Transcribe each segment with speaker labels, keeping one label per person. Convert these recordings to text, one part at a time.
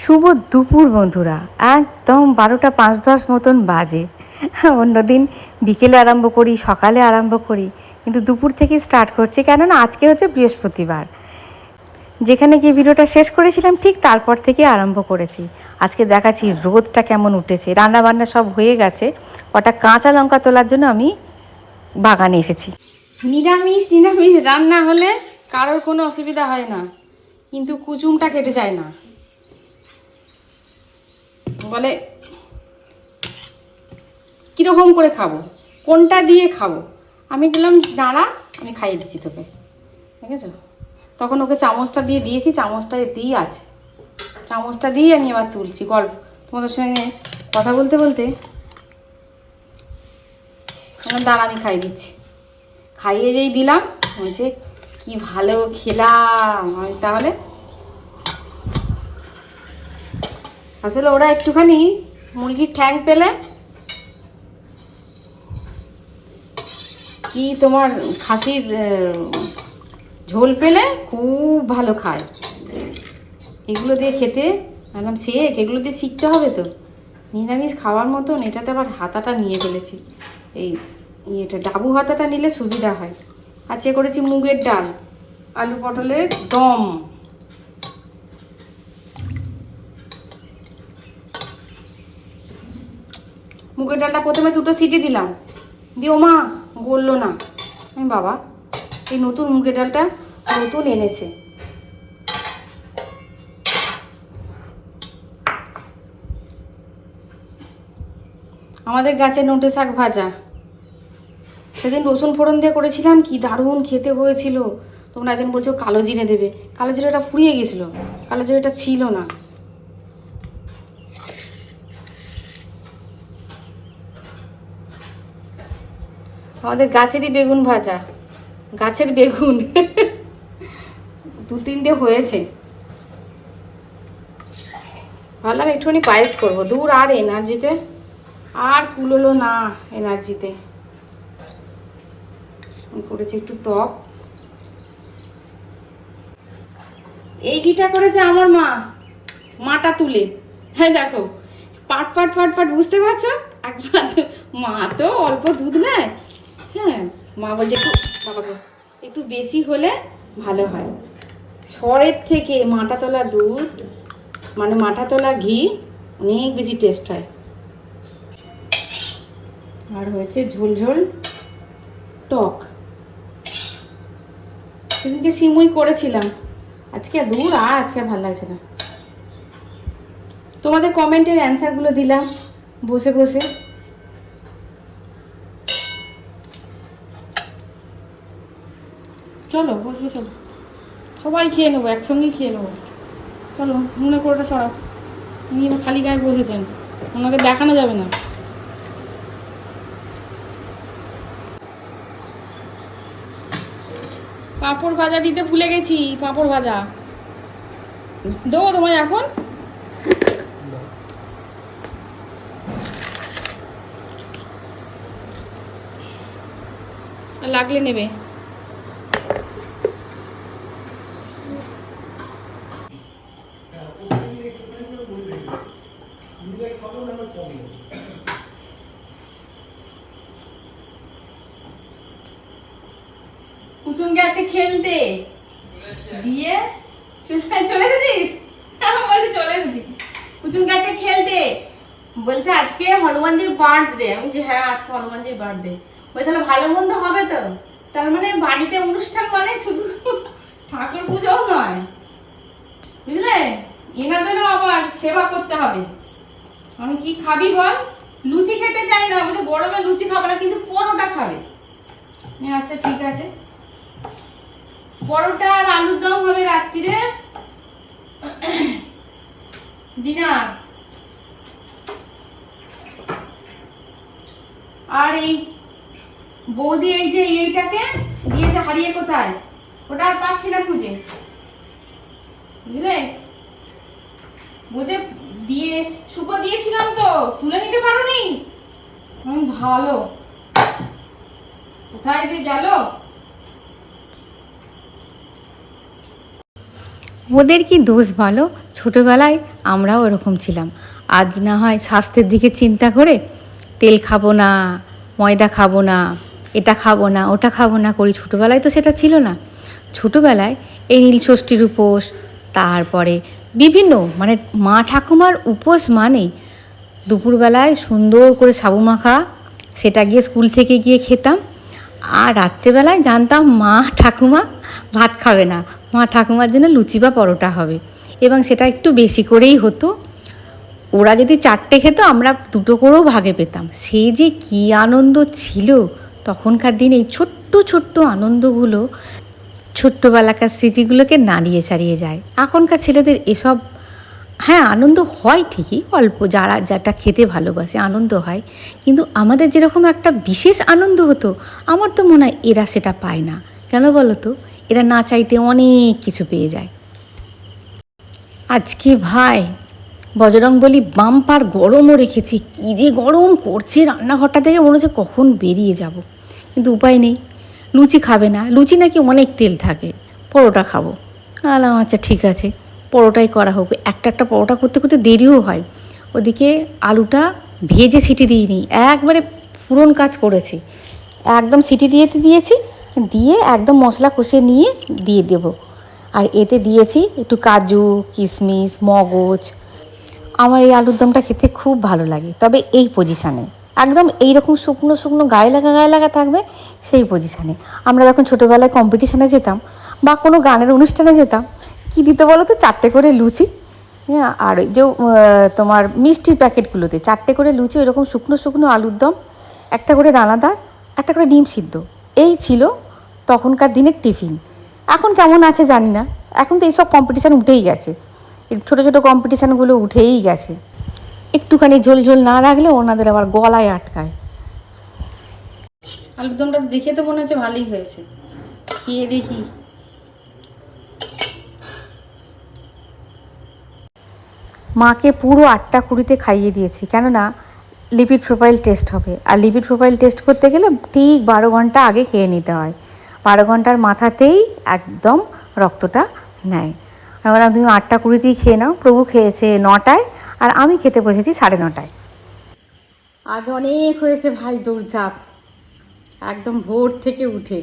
Speaker 1: শুভ দুপুর বন্ধুরা, একদম 12টা 5-10 মতন বাজে। অন্যদিন বিকেলে আরম্ভ করি, সকালে আরম্ভ করি, কিন্তু দুপুর থেকেই স্টার্ট করছি, কেননা আজকে হচ্ছে বৃহস্পতিবার। যেখানে গিয়ে ভিডিওটা শেষ করেছিলাম ঠিক তারপর থেকে আরম্ভ করেছি। আজকে দেখাচ্ছি রোদটা কেমন উঠেছে। রান্না বান্না সব হয়ে গেছে, কটা কাঁচা লঙ্কা তোলার জন্য আমি বাগানে এসেছি।
Speaker 2: নিরামিষ নিরামিষ রান্না হলে কারোর কোনো অসুবিধা হয় না, কিন্তু কুচুমটা খেতে চায় না, বলে কীরকম করে খাবো, কোনটা দিয়ে খাবো। আমি দিলাম দাঁড়া, আমি খাইয়ে দিচ্ছি তোকে, ঠিক আছে। তখন ওকে চামচটা দিয়ে দিয়েছি, চামচটা এতেই আছে, চামচটা দিয়ে আমি এবার তুলছি গল্প তোমাদের সঙ্গে কথা বলতে বলতে। দাঁড়া আমি খাইয়ে দিচ্ছি, খাইয়ে যেই দিলাম বলছে কি ভালো খেলাম আমি। তাহলে আসলে ওরা একটুখানি মুরগির ঠ্যাং পেলে কি তোমার খাসির ঝোল পেলে খুব ভালো খায়। এগুলো দিয়ে খেতে একদম শেখ, এগুলো দিয়ে শিখতে হবে তো। নিরামিষ খাওয়ার মতন এটাতে আবার হাতাটা নিয়ে ফেলেছি, এই ইয়েটা ডাবু হাতাটা নিলে সুবিধা হয়। আজকে করেছি মুগের ডাল, আলু পটলের দম। মুগের ডালটা প্রথমে 2টো সিটি দিলাম, দিয়ে ওমা গললো না। আমি বাবা, এই নতুন মুগের ডালটা নতুন এনেছে। আমাদের গাছে নোটে শাক ভাজা, সেদিন রসুন ফোড়ন দিয়ে করেছিলাম, কি দারুণ খেতে হয়েছিল। তোমরা একজন বলছো কালো জিরে দেবে, কালো জিরেটা ফুরিয়ে গেছিলো, কালো জিরেটা ছিল না। আমাদের গাছেরই বেগুন ভাজা, গাছের বেগুন 2-3টে হয়েছে। ভাবলাম একটুখানি পায়েস করবো, দূর আর এনার্জিতে আর কুলোলো না, এনার্জিতে করেছি একটু টক। এই ঘিটা করেছে আমার মা, মাটা তুলে। হ্যাঁ দেখো, পাট পাট পাট পাট, বুঝতে পারছো? একবার মা তো অল্প দুধ নেয়, হ্যাঁ মা বলছে একটু বাবা একটু বেশি হলে ভালো হয়। সরের থেকে মাটা তোলা দুধ, মানে মাটা তোলা ঘি অনেক বেশি টেস্ট হয়। আর হয়েছে ঝোল ঝোল টক। সেদিনকে সিমুই করেছিলাম, আজকে দূর আর আজকে ভালো লাগছে না। তোমাদের কমেন্টের অ্যান্সারগুলো দিলাম বসে বসে। চলো বসবে, চলো সবাই খেয়ে নেবো, একসঙ্গেই খেয়ে নেবো। চলো মনে করে ওটা সরাও, উনি এবার খালি গায়ে বসেছেন, ওনাকে দেখানো যাবে না। পাঁপড় ভাজা দিতে ভুলে গেছি, পাঁপড় ভাজা দেবো তোমায় এখন? লাগলে নেবে। কুচুম গেছে খেলতে, দিয়ে চলে এসেছিস? বলছি চলে এসেছি। কুচুম গেছে খেলতে, বলছে আজকে হনুমানজির বার্থডে। আমি বলছি হ্যাঁ আজকে হনুমানজির বার্থডে। বলছে তাহলে ভালো মন্দ হবে তো? তার মানে বাড়িতে অনুষ্ঠান মানে শুধু ঠাকুর পুজোও নয়, বুঝলে, এনাদেরও আবার সেবা করতে হবে। আমি কি খাবি বল? লুচি খেতে চাই না, বলছে গরমে লুচি খাবে না, কিন্তু পরোটা খাবে। আচ্ছা ঠিক আছে, পরোটা আর আলুর দম হবে রাত্রিরে ডিনার। আর এই বৌদি এই যে এইটাকে দিয়েছে হারিয়ে, কোথায় ওটা আর পাচ্ছি না খুঁজে, বুঝলে, বুঝে দিয়ে শুকো দিয়েছিলাম তো তুলে নিতে পারোনি। আমি ভালো, কোথায় যে গেল।
Speaker 1: ওদের কি দোষ বলো, ছোটোবেলায় আমরাও ওরকম ছিলাম। আজ না হয় স্বাস্থ্যের দিকে চিন্তা করে তেল খাবো না, ময়দা খাবো না, এটা খাবো না, ওটা খাবো না করি। ছোটোবেলায় তো সেটা ছিল না। ছোটোবেলায় এই নীলষষ্ঠীর উপোস, তারপরে বিভিন্ন মানে মা ঠাকুমার উপোস মানেই দুপুরবেলায় সুন্দর করে সাবু মাখা, সেটা গিয়ে স্কুল থেকে গিয়ে খেতাম। আর রাত্রেবেলায় জানতাম মা ঠাকুমা ভাত খাবে না, মা ঠাকুমার জন্য লুচি বা পরোটা হবে, এবং সেটা একটু বেশি করেই হতো। ওরা যদি 4টে খেত, আমরা 2টো করেও ভাগে পেতাম। সেই যে কী আনন্দ ছিল তখনকার দিনে। এই ছোট্ট ছোট্ট আনন্দগুলো, ছোট্টবেলাকার স্মৃতিগুলোকে নাড়িয়ে ছাড়িয়ে যায়। এখনকার ছেলেদের এসব, হ্যাঁ আনন্দ হয় ঠিকই, অল্প যারা যেটা খেতে ভালোবাসে আনন্দ হয়, কিন্তু আমাদের যেরকম একটা বিশেষ আনন্দ হতো, আমার তো মনে হয় এরা সেটা পায় না। কেন বলো তো? এরা না চাইতে অনেক কিছু পেয়ে যায়। আজকে ভাই বজরং বলি বাম্পার গরমও রেখেছি, কী যে গরম করছে রান্নাঘরটা থেকে, মনে হচ্ছে কখন বেরিয়ে যাব, কিন্তু উপায় নেই। লুচি খাবে না, লুচি নাকি অনেক তেল থাকে, পরোটা খাবো। আলাম আচ্ছা ঠিক আছে, পরোটাই করা হোক। একটা পরোটা করতে করতে দেরিও হয়। ওদিকে আলুটা ভেজে সিটি দিইনি, একবারে পুরন কাজ করেছি। একদম সিটি দিয়েছি, দিয়ে একদম মশলা কষে নিয়ে দিয়ে দেবো। আর এতে দিয়েছি একটু কাজু, কিশমিশ, মগজ। আমার এই আলুর দমটা খেতে খুব ভালো লাগে, তবে এই পজিশানে একদম এইরকম শুকনো শুকনো গায়ে লাগা থাকবে, সেই পজিশানে। আমরা যখন ছোটোবেলায় কম্পিটিশানে যেতাম বা কোনো গানের অনুষ্ঠানে যেতাম, কী দিতে বলো তো? 4টে করে লুচি, হ্যাঁ, আর ওই যে তোমার মিষ্টির প্যাকেটগুলোতে 4টে করে লুচি, ওইরকম শুকনো শুকনো আলুর দম, একটা করে দানাদার, একটা করে ডিম সিদ্ধ। এই ছিল তখনকার দিনের টিফিন। এখন কেমন আছে জানি না, এখন তো এইসব কম্পিটিশান উঠেই গেছে, ছোটো ছোটো কম্পিটিশানগুলো উঠেই গেছে। একটুখানি ঝোল ঝোল না রাখলে ওনাদের আবার গলায় আটকায়।
Speaker 2: আলুর দমটা দেখে তো মনে হচ্ছে ভালোই হয়েছে, খেয়ে দেখি।
Speaker 1: মাকে পুরো 8টা 20-তে খাইয়ে দিয়েছি, কেননা লিপিড প্রোফাইল টেস্ট হবে। আর লিপিড প্রোফাইল টেস্ট করতে গেলে ঠিক 12 ঘন্টা আগে খেয়ে নিতে হয়। 12 ঘন্টার মাথাতেই একদম রক্তটা নেয়। আমি বললাম তুমি 8টা 20-তেই খেয়ে নাও। প্রভু খেয়েছে 9টায়, আর আমি খেতে বসেছি 9:30টায়।
Speaker 2: আজ অনেক হয়েছে ভাই দৌড়ঝাঁপ, একদম ভোর থেকে উঠে।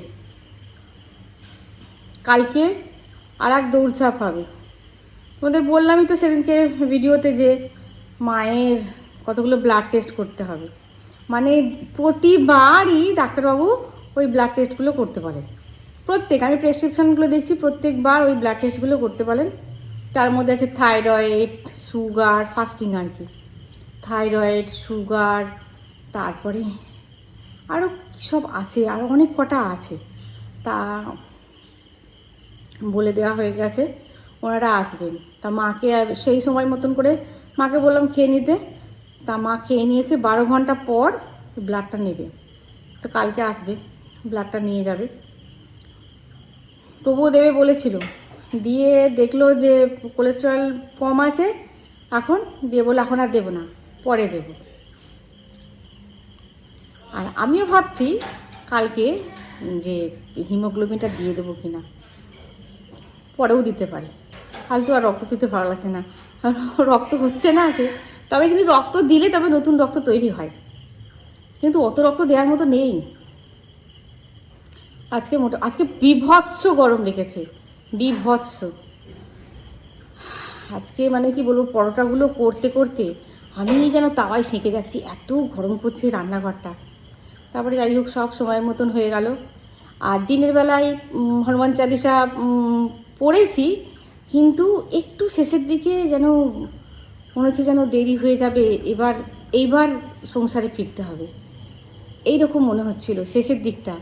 Speaker 2: কালকে আর এক দৌড়ঝাঁপ হবে। তোমাদের বললামই তো সেদিনকে ভিডিওতে যে মায়ের কতগুলো ব্লাড টেস্ট করতে হবে। মানে প্রতিবারই ডাক্তারবাবু ওই ব্লাড টেস্টগুলো করতে পারেন। আমি প্রেসক্রিপশানগুলো দেখছি, প্রত্যেকবার ওই ব্লাড টেস্টগুলো করতে পারেন। তার মধ্যে আছে থাইরয়েড, সুগার, ফাস্টিং আর কি, থাইরয়েড, সুগার, তারপরে আরও সব আছে, আরও অনেক কটা আছে। তা বলে দেওয়া হয়ে গেছে, ওনারা আসবেন। তা মাকে আর সেই সময় মতন করে মাকে বললাম খেয়ে নিতে। তা মা খেয়ে নিয়েছে, 12 ঘন্টা পর ব্লাডটা নেবে। তো কালকে আসবে, ব্লাডটা নিয়ে যাবে। তবুও দেবে বলেছিল, দিয়ে দেখলো যে কোলেস্টেরল কম আছে এখন, দিয়ে বলে এখন আর দেবো না, পরে দেব। আর আমিও ভাবছি কালকে যে হিমোগ্লোবিনটা দিয়ে দেবো কিনা, পরেও দিতে পারি। ফালতু আর রক্ত দিতে ভালো লাগছে না, রক্ত হচ্ছে না আগে। তবে কিন্তু রক্ত দিলে তবে নতুন রক্ত তৈরি হয়, কিন্তু অত রক্ত দেওয়ার মতো নেই। আজকে বিভৎস গরম রেখেছে, বিভৎস। আজকে মানে কি বলবো, পরোটাগুলো করতে করতে আমি যেন তাওয়ায় সেঁকে যাচ্ছি, এত গরম করছে রান্নাঘরটা। তারপরে যাই হোক সব সময়ের মতন হয়ে গেল। আর দিনের বেলায় হনুমান চালিসা পড়েছি, কিন্তু একটু শেষের দিকে যেন মনে হচ্ছে যেন দেরি হয়ে যাবে, এইবার সংসারে ফিরতে হবে, এই রকম মনে হচ্ছিল শেষের দিকটা।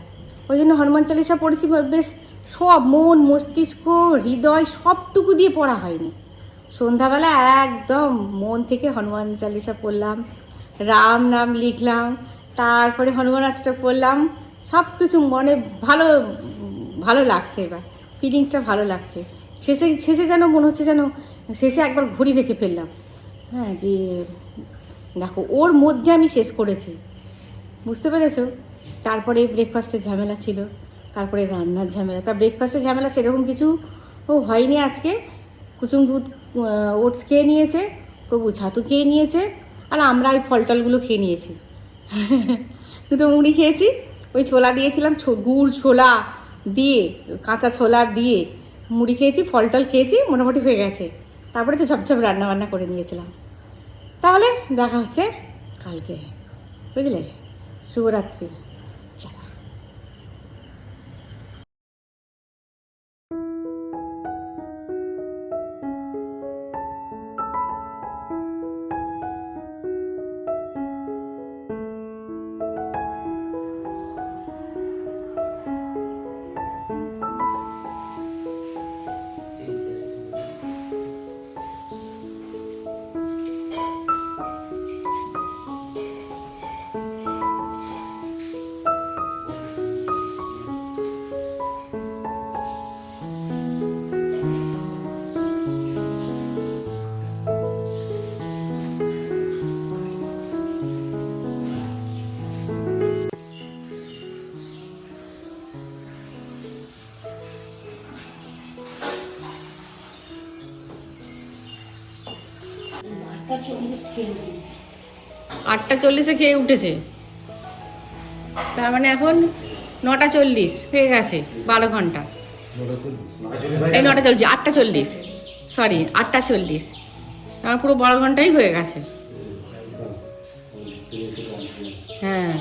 Speaker 2: ওই জন্য হনুমান চালিসা পড়েছি, বেশ সব মন মস্তিষ্ক হৃদয় সবটুকু দিয়ে পড়া হয়নি। সন্ধ্যাবেলা একদম মন থেকে হনুমান চালিসা পড়লাম, রাম নাম লিখলাম, তারপরে হনুমান অষ্টক পড়লাম। সব কিছু মনে ভালো ভালো লাগছে, এবার ফিলিংসটা ভালো লাগছে। শেষে যেন মনে হচ্ছে যেন শেষে একবার ঘড়ি দেখে ফেললাম, হ্যাঁ, যে দেখো ওর মধ্যে আমি শেষ করেছি, বুঝতে পেরেছো? তারপরে ব্রেকফাস্টের ঝামেলা ছিল, তারপরে রান্নার ঝামেলা। তা ব্রেকফাস্টের ঝামেলা সেরকম কিছু হয়নি আজকে, কুচুম দুধ ওটস খেয়ে নিয়েছে, প্রভু ছাতু খেয়ে নিয়েছে, আর আমরা ওই ফল টলগুলো খেয়ে নিয়েছি। দুটো মুড়ি খেয়েছি, ওই ছোলা দিয়েছিলাম, গুড় ছোলা দিয়ে, কাঁচা ছোলা দিয়ে মুড়ি খেয়েছি, ফল টল খেয়েছি, মোটামুটি হয়ে গেছে। তারপরে তো ঝপঝপ রান্না বান্না করে নিয়েছিলাম। তাহলে দেখা হচ্ছে কালকে, বুঝলে? শুভরাত্রি। চলো। আটটা চল্লিশে খেয়ে উঠেছে, তার মানে এখন 9:40 হয়ে গেছে, 12 ঘন্টা। এই 9:40, 8:40, সরি 8:40, আমার পুরো 12 ঘন্টাই হয়ে গেছে। হ্যাঁ,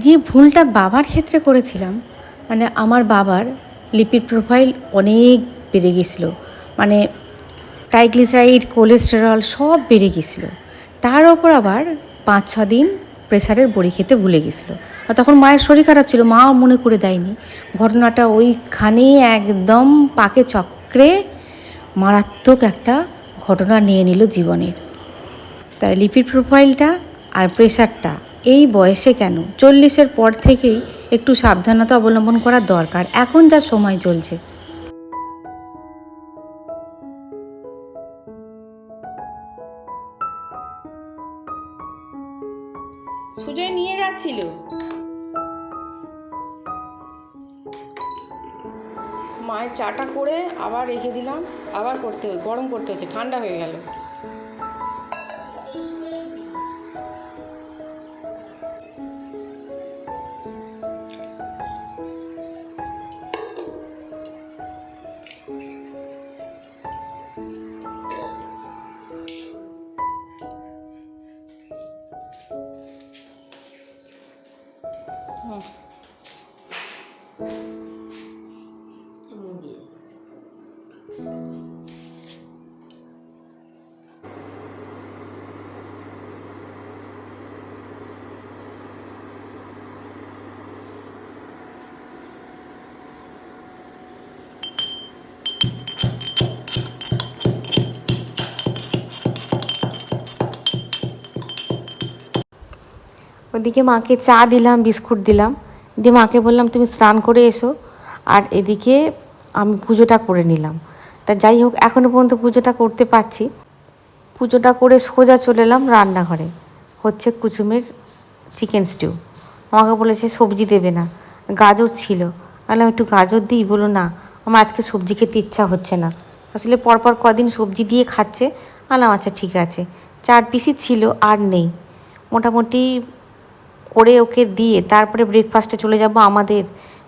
Speaker 1: যে ভুলটা বাবার ক্ষেত্রে করেছিলাম, মানে আমার বাবার লিপিড প্রোফাইল অনেক বেড়ে গেছিলো, মানে ট্রাইগ্লিসারাইড, কোলেস্টেরল সব বেড়ে গেছিলো। তার ওপর আবার 5-6 দিন প্রেসারের বড়ি খেতে ভুলে গেছিলো। আর তখন মায়ের শরীর খারাপ ছিল, মাও মনে করে দেয়নি। ঘটনাটা ওইখানেই একদম পাকে চক্রে মারাত্মক একটা ঘটনা নিয়ে নিল জীবনের। তাই লিপিড প্রোফাইলটা আর প্রেশারটা এই বয়সে কেন, 40-এর পর থেকেই একটু সাবধানতা অবলম্বন করা দরকার, এখন যা সময় চলছে।
Speaker 2: সুজয় নিয়ে যাচ্ছিল। মায়ের চাটা করে আবার রেখে দিলাম, আবার গরম করতে হচ্ছে, ঠান্ডা হয়ে গেল।
Speaker 1: ওদিকে মাকে চা দিলাম, বিস্কুট দিলাম, দিয়ে মাকে বললাম তুমি স্নান করে এসো, আর এদিকে আমি পুজোটা করে নিলাম। তা যাই হোক, এখনও পর্যন্ত পুজোটা করতে পারছি। পুজোটা করে সোজা চলে এলাম রান্নাঘরে, হচ্ছে কুচুমের চিকেন স্টিউ। আমাকে বলেছে সবজি দেবে না, গাজর ছিল, বললাম একটু গাজর দিই, বলো না আমার আজকে সবজি খেতে ইচ্ছা হচ্ছে না। আসলে পরপর কদিন সবজি দিয়ে খাচ্ছে, বললাম আচ্ছা ঠিক আছে। 4 পিসই ছিল, আর নেই। মোটামুটি করে ওকে দিয়ে তারপরে ব্রেকফাস্টে চলে যাব, আমাদের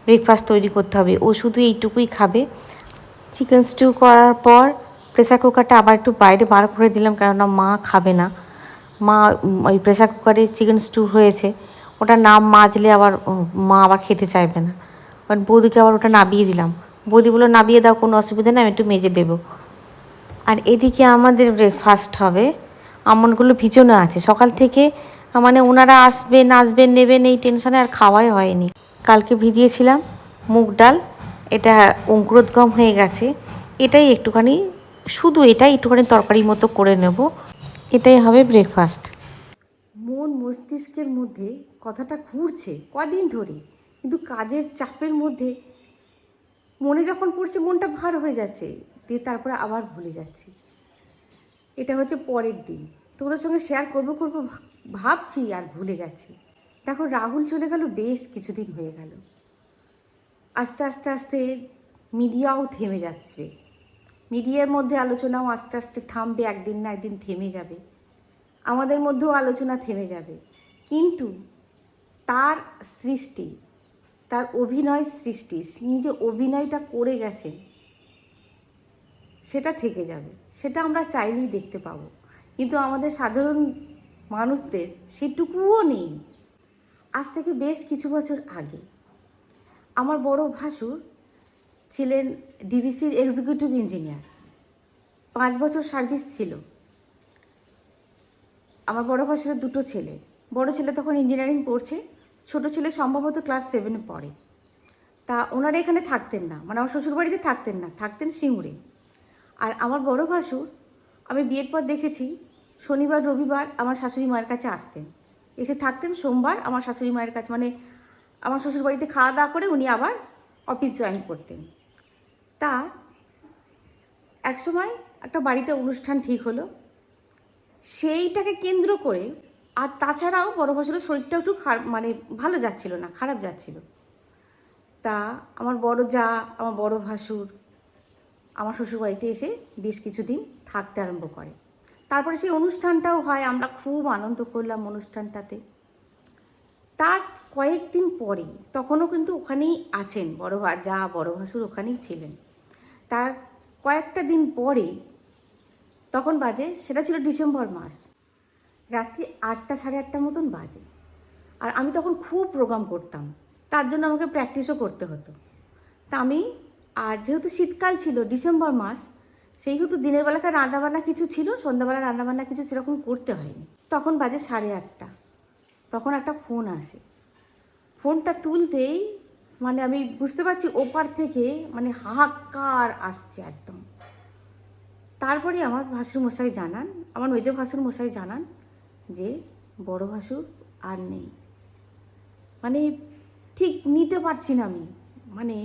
Speaker 1: ব্রেকফাস্ট তৈরি করতে হবে। ও শুধু এইটুকুই খাবে। চিকেন স্টিউ করার পর প্রেসার কুকারটা আবার একটু বাইরে বার করে দিলাম, কেননা মা খাবে না। মা ওই প্রেসার কুকারে চিকেন স্টিউ হয়েছে, ওটা না মাজলে আবার মা আবার খেতে চাইবে না। কারণ বৌদিকে আবার ওটা নাবিয়ে দিলাম, বৌদি বললো নাবিয়ে দাও, কোনো অসুবিধা নেই, আমি একটু মেজে দেবো। আর এদিকে আমাদের ব্রেকফাস্ট হবে, আমনগুলো ভিজানো আছে সকাল থেকে, মানে ওনারা আসবেন আসবেন নেবেন এই টেনশনে আর খাওয়াই হয়নি। কালকে ভিজিয়েছিলাম মুগ ডাল, এটা অঙ্কুরোদ্গম হয়ে গেছে, এটাই একটুখানি, শুধু এটাই একটুখানি তরকারির মতো করে নেব, এটাই হবে ব্রেকফাস্ট। মন মস্তিষ্কের মধ্যে কথাটা ঘুরছে কদিন ধরে কিন্তু কাজের চাপের মধ্যে মনে যখন পড়ছে মনটা ভার হয়ে যাচ্ছে, দিয়ে তারপরে আবার ভুলে যাচ্ছি। এটা হচ্ছে পরের দিন, তোমাদের সঙ্গে শেয়ার করবো ভাবছি আর ভুলে গেছি। দেখো রাহুল চলে গেল, বেশ কিছুদিন হয়ে গেল। আস্তে আস্তে আস্তে মিডিয়াও থেমে যাচ্ছে, মিডিয়ার মধ্যে আলোচনাও আস্তে আস্তে থামবে, একদিন না একদিন থেমে যাবে, আমাদের মধ্যেও আলোচনা থেমে যাবে। কিন্তু তার সৃষ্টি, তার অভিনয় সৃষ্টি, তিনি যে অভিনয়টা করে গেছেন সেটা থেকে যাবে, সেটা আমরা চাইলেই দেখতে পাবো। কিন্তু আমাদের সাধারণ মানুষদের সেটুকুও নেই। আজ থেকে বেশ কিছু বছর আগে আমার বড় ভাসুর ছিলেন ডিবিসির এক্সিকিউটিভ ইঞ্জিনিয়ার, 5 বছর সার্ভিস ছিল। আমার বড় ভাসুরের 2টো ছেলে, বড় ছেলে তখন ইঞ্জিনিয়ারিং পড়ছে, ছোট ছেলে সম্ভবত ক্লাস 7-এ পড়ে। তা ওনারা এখানে থাকতেন না, মানে আমার শ্বশুরবাড়িতে থাকতেন না, থাকতেন সিঙ্গুরে। আর আমার বড় ভাসুর আমি বিয়ের পর দেখেছি শনিবার রবিবার আমার শাশুড়ি মায়ের কাছে আসতেন, এসে থাকতেন। সোমবার আমার শাশুড়ি মায়ের কাছে, মানে আমার শ্বশুরবাড়িতে খাওয়া দাওয়া করে উনি আবার অফিস জয়েন করতেন। তা একসময় একটা বাড়িতে অনুষ্ঠান ঠিক হলো, সেইটাকে কেন্দ্র করে, আর তাছাড়াও বড় ভাসুরের শরীরটা একটু মানে ভালো যাচ্ছিল না, খারাপ যাচ্ছিল। তা আমার বড় যা, আমার বড় ভাসুর আমার শ্বশুরবাড়িতে এসে বেশ কিছুদিন থাকতে আরম্ভ করে। তারপরে সেই অনুষ্ঠানটাও হয়, আমরা খুব আনন্দ করলাম অনুষ্ঠানটাতে। তার কয়েকদিন পরে, তখনও কিন্তু ওখানেই আছেন যা বড় ভাসুর ওখানেই ছিলেন। তার কয়েকটা দিন পরে, তখন বাজে, সেটা ছিল ডিসেম্বর মাস, রাত্রি 8টা 8:30 মতন বাজে। আর আমি তখন খুব প্রোগ্রাম করতাম, তার জন্য আমাকে প্র্যাকটিসও করতে হতো। তা আমি, আর যেহেতু শীতকাল ছিল, ডিসেম্বর মাস, সেহেতু দিনের বেলাকার রান্নাবান্না কিছু ছিল, সন্ধ্যাবেলা রান্নাবান্না কিছু সেরকম করতে হয়নি। তখন বাজে 8:30, তখন একটা ফোন আসে। ফোনটা তুলতেই মানে আমি বুঝতে পারছি ওপার থেকে মানে হাহাকার আসছে একদম। তারপরে আমার ভাসুরমশাই জানান, আমার মেজ ভাসুরমশাই জানান যে বড় ভাসুর আর নেই। মানে ঠিক নিতে পারছি না আমি, মানে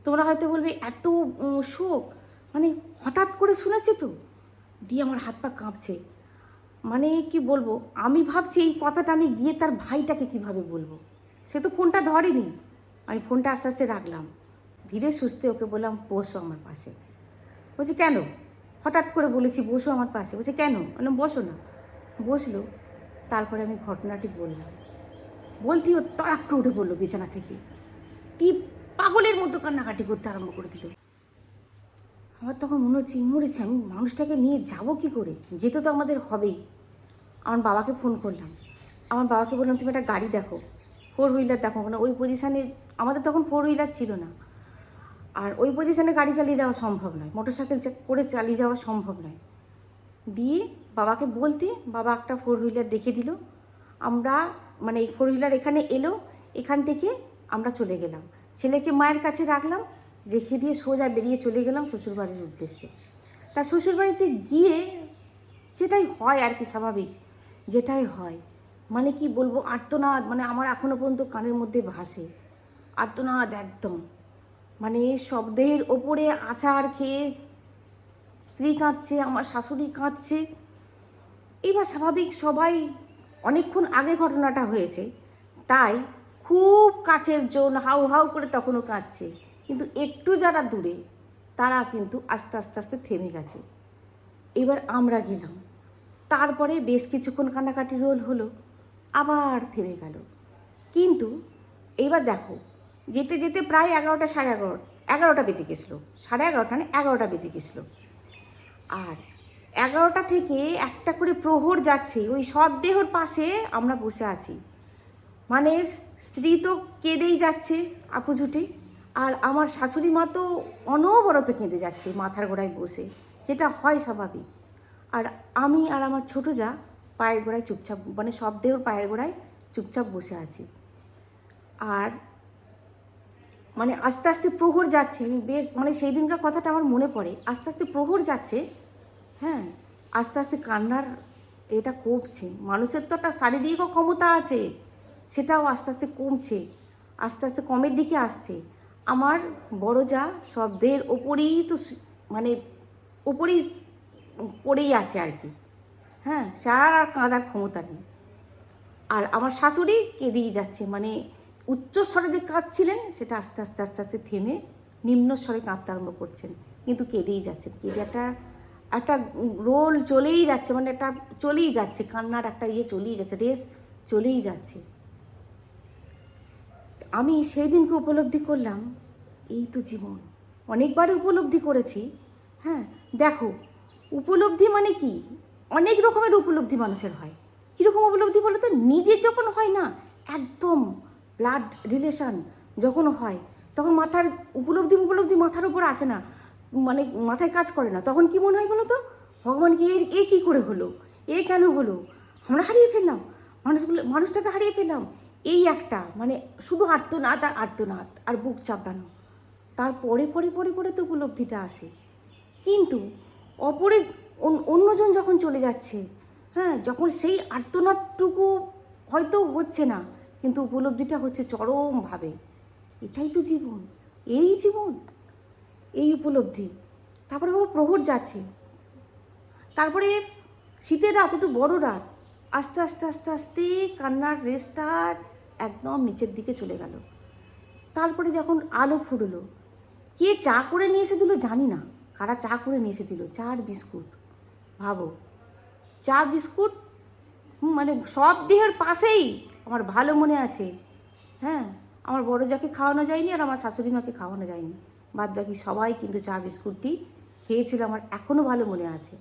Speaker 1: তোমরা হয়তো বলবে এত শোক, মানে হঠাৎ করে শুনেছে তো, দিয়ে আমার হাত পা কাঁপছে। মানে কি বলবো, আমি ভাবছি এই কথাটা আমি গিয়ে তার ভাইটাকে কিভাবে বলবো। সে তো ফোনটা ধরেনি। আমি ফোনটা আস্তে আস্তে রাখলাম, ধীরে সুস্থে ওকে বললাম বসো আমার পাশে। বলছে কেন? হঠাৎ করে বলেছি বসো আমার পাশে। বলছে কেন? বললাম বসো না। বসলো। তারপরে আমি ঘটনাটি বললাম, বলতেই ও তড়াক করে উঠে পড়লো বিছানা থেকে, কি পাগলের মতো কান্নাকাটি করতে আরম্ভ করে দিল। আমার তখন মনে হচ্ছে মরেছে, আমি মানুষটাকে নিয়ে যাব কি করে, যেতে তো আমাদের হবেই। আমার বাবাকে ফোন করলাম, আমার বাবাকে বললাম তুমি একটা গাড়ি দেখো, 4 হুইলার দেখো। না ওই পজিশানে, আমাদের তখন 4 হুইলার ছিল না, আর ওই পজিশানে গাড়ি চালিয়ে যাওয়া সম্ভব নয়, মোটরসাইকেল করে চালিয়ে যাওয়া সম্ভব নয়। দিয়ে বাবাকে বলতে বাবা একটা 4 হুইলার দেখে দিল। আমরা মানে এই 4 হুইলার এখানে এলো, এখান থেকে আমরা চলে গেলাম, ছেলেকে মায়ের কাছে রাখলাম, রেখে দিয়ে সোজা বেরিয়ে চলে গেলাম শ্বশুরবাড়ির উদ্দেশ্যে। তা শ্বশুরবাড়িতে গিয়ে যেটাই হয় আর কি, স্বাভাবিক যেটাই হয়, মানে কি বলবো, আর্তনাদ, মানে আমার এখনও পর্যন্ত কানের মধ্যে ভাসে আর্তনাদ একদম। মানে শব্দের ওপরে আছাড় খেয়ে স্ত্রী কাঁদছে, আমার শাশুড়ি কাঁদছে। এবার স্বাভাবিক, সবাই অনেকক্ষণ আগে ঘটনাটা হয়েছে, তাই খুব কাছের জন হাউ হাউ করে তখনও কাঁদছে, কিন্তু একটু যারা দূরে তারা কিন্তু আস্তে আস্তে আস্তে থেমে গেছে। এবার আমরা গেলাম, তারপরে বেশ কিছুক্ষণ কান্নাকাটি রোল হলো, আবার থেমে গেল। কিন্তু এইবার দেখো, যেতে যেতে প্রায় 11টা 11:30 বেজে গেছিলো, 11:30 না 11টা বেজে গেছিলো। আর 11টা থেকে একটা করে প্রহর যাচ্ছে, ওই সব দেহর পাশে আমরা বসে আছি। মানে স্ত্রী তো কেঁদেই যাচ্ছে আপুঝুটে, আর আমার শাশুড়ি মা তো অনবরত কেঁদে যাচ্ছে মাথার গোড়ায় বসে, যেটা হয় স্বাভাবিক। আর আমি আর আমার ছোটো যা পায়ের গোড়ায় চুপচাপ, মানে সব দেহর পায়ের গোড়ায় চুপচাপ বসে আছি। আর মানে আস্তে আস্তে প্রহর যাচ্ছে, আমি বেশ মানে সেই দিনকার কথাটা আমার মনে পড়ে, আস্তে আস্তে প্রহর যাচ্ছে। হ্যাঁ, আস্তে আস্তে কান্নার এটা কমছে, মানুষের তো একটা শারীরিকও ক্ষমতা আছে, সেটাও আস্তে আস্তে কমছে। আস্তে আস্তে কমের দিকে আসছে। আমার বড় যা শব্দের ওপরেই তো মানে ওপরেই পড়েই আছে আর কি। হ্যাঁ, সে আর কাঁদার ক্ষমতা নেই। আর আমার শাশুড়ি কেঁদেই যাচ্ছে, মানে উচ্চস্বরে যে কাঁদছিলেন সেটা আস্তে আস্তে আস্তে আস্তে থেমে নিম্নস্বরে কাঁদতে আরম্ভ করছেন, কিন্তু কেঁদেই যাচ্ছেন। কেঁদে একটা একটা রোল চলেই যাচ্ছে, মানে একটা চলেই যাচ্ছে, কান্নার একটা ইয়ে চলেই যাচ্ছে, রেস চলেই যাচ্ছে। আমি সেই দিনকে উপলব্ধি করলাম, এই তো জীবন। অনেকবারই উপলব্ধি করেছি। হ্যাঁ, দেখো, উপলব্ধি মানে কি, অনেক রকমের উপলব্ধি মানুষের হয়। কীরকম উপলব্ধি বলো তো? নিজের যখন হয় না, একদম ব্লাড রিলেশন যখন হয়, তখন মাথার উপলব্ধি মাথার উপর আসে না, মানে মাথায় কাজ করে না। তখন কি মনে হয় বলো তো? ভগবানকে এ কী করে হলো, এ কেন হলো, আমরা হারিয়ে ফেললাম, মানুষটাকে হারিয়ে ফেললাম। এই একটা মানে শুধু আর্তনাদ আর আর্তনাদ আর বুক চাপড়ানো। তারপরে পরে পরে পরে তো উপলব্ধিটা আসে। কিন্তু অপরে অন্যজন যখন চলে যাচ্ছে, হ্যাঁ, যখন সেই আর্তনাদটুকু হয়তো হচ্ছে না, কিন্তু উপলব্ধিটা হচ্ছে চরমভাবে। এটাই তো জীবন, এই জীবন, এই উপলব্ধি। তারপরে ভাবো প্রহর যাচ্ছে, তারপরে শীতের রাত, একটু বড় রাত, আস্তে আস্তে আস্তে আস্তে কান্নার রেসটা একদম নিচের দিকে চলে গেল। তারপরে যখন আলো ফুরলো, কে চা করে নিয়ে এসে দিল জানি না, কারা চা করে নিয়ে এসে দিল, চা আর বিস্কুট। ভাবো, চা বিস্কুট, মানে সব দেহের পাশেই। আমার ভালো মনে আছে, হ্যাঁ, আমার বড় যাকে খাওয়ানো যায়নি আর আমার শাশুড়ি মাকে খাওয়ানো যায়নি, বাদ বাকি সবাই কিন্তু চা বিস্কুটটি খেয়েছিল, আমার এখনও ভালো মনে আছে।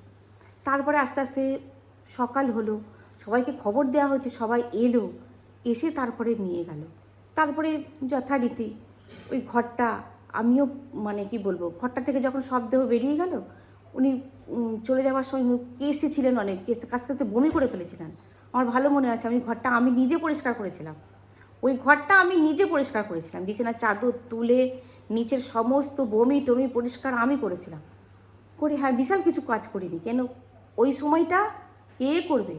Speaker 1: তারপরে আস্তে আস্তে সকাল হলো, সবাইকে খবর দেওয়া হচ্ছে, সবাই এলো, এসে তারপরে নিয়ে গেল। তারপরে যথারীতি ওই ঘরটা, আমিও মানে কি বলবো, ঘরটা থেকে যখন শবদেহ বেরিয়ে গেল, উনি চলে যাওয়ার সময় কেসেছিলেন, অনেক কাছতে কাছতে বমি করে ফেলেছিলেন। আমার ভালো মনে আছে, আমি ঘরটা আমি নিজে পরিষ্কার করেছিলাম। ওই ঘরটা আমি নিজে পরিষ্কার করেছিলাম, বিছানার চাদর তুলে নিচের সমস্ত বমি টমি পরিষ্কার আমি করেছিলাম। করে হ্যাঁ, বিশাল কিছু কাজ করিনি, কেন ওই সময়টা কে করবে,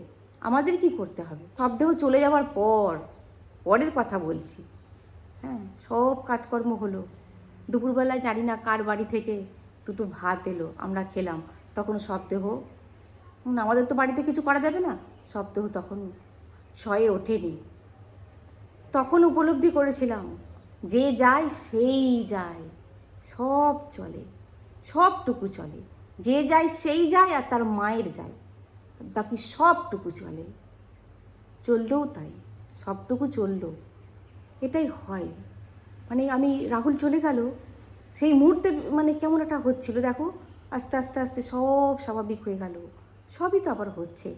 Speaker 1: আমাদের কি করতে হবে। শবদেহ চলে যাওয়ার পরের কথা বলছি। হ্যাঁ, সব কাজকর্ম হলো। দুপুরবেলায় জানি না কার বাড়ি থেকে দুটো ভাত এলো, আমরা খেলাম। তখন শবদেহ, আমাদের তো বাড়িতে কিছু করা যাবে না, শবদেহ তখন শয়ে ওঠেনি। তখন উপলব্ধি করেছিলাম, যে যায় সেই যায়, সব চলে, সবটুকু চলে। যে যায় সেই যায়, আর তার মায়ের যায়, বাকি সবটুকু চলে। চললেও তাই, সবটুকু চললো, এটাই হয়। মানে আমি রাহুল চলে গেল সেই মুহূর্তে, মানে কেমন একটা হচ্ছিল দেখো, আস্তে আস্তে আস্তে সব স্বাভাবিক হয়ে গেল, সবই তো আবার হচ্ছে।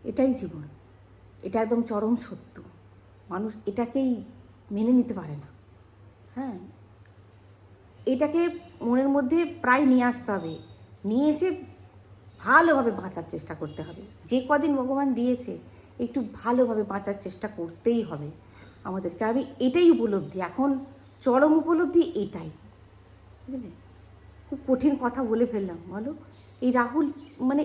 Speaker 1: এটাই জীবন, এটা একদম চরম সত্য। মানুষ এটাকেই মেনে নিতে পারে না। হ্যাঁ, এটাকে মনের মধ্যে প্রায় নিয়ে আসতে হবে, নিয়ে এসে ভালোভাবে বাঁচার চেষ্টা করতে হবে। যে কদিন ভগবান দিয়েছে, একটু ভালোভাবে বাঁচার চেষ্টা করতেই হবে আমাদেরকে। আমি এটাই উপলব্ধি, এখন চরম উপলব্ধি এটাই, বুঝলে। খুব কঠিন কথা বলে ফেললাম বলো। এই রাহুল মানে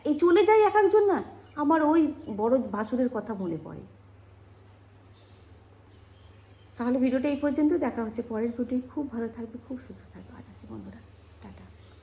Speaker 1: এই চলে যায় এক একজন না, আমার ওই বড় ভাসুরের কথা মনে পড়ে। তাহলে ভিডিওটা এই পর্যন্ত, দেখা হচ্ছে পরের ভিডিওয়। খুব ভালো থাকবে, খুব সুস্থ থাকবে। আজ আসি বন্ধুরা, টাটা।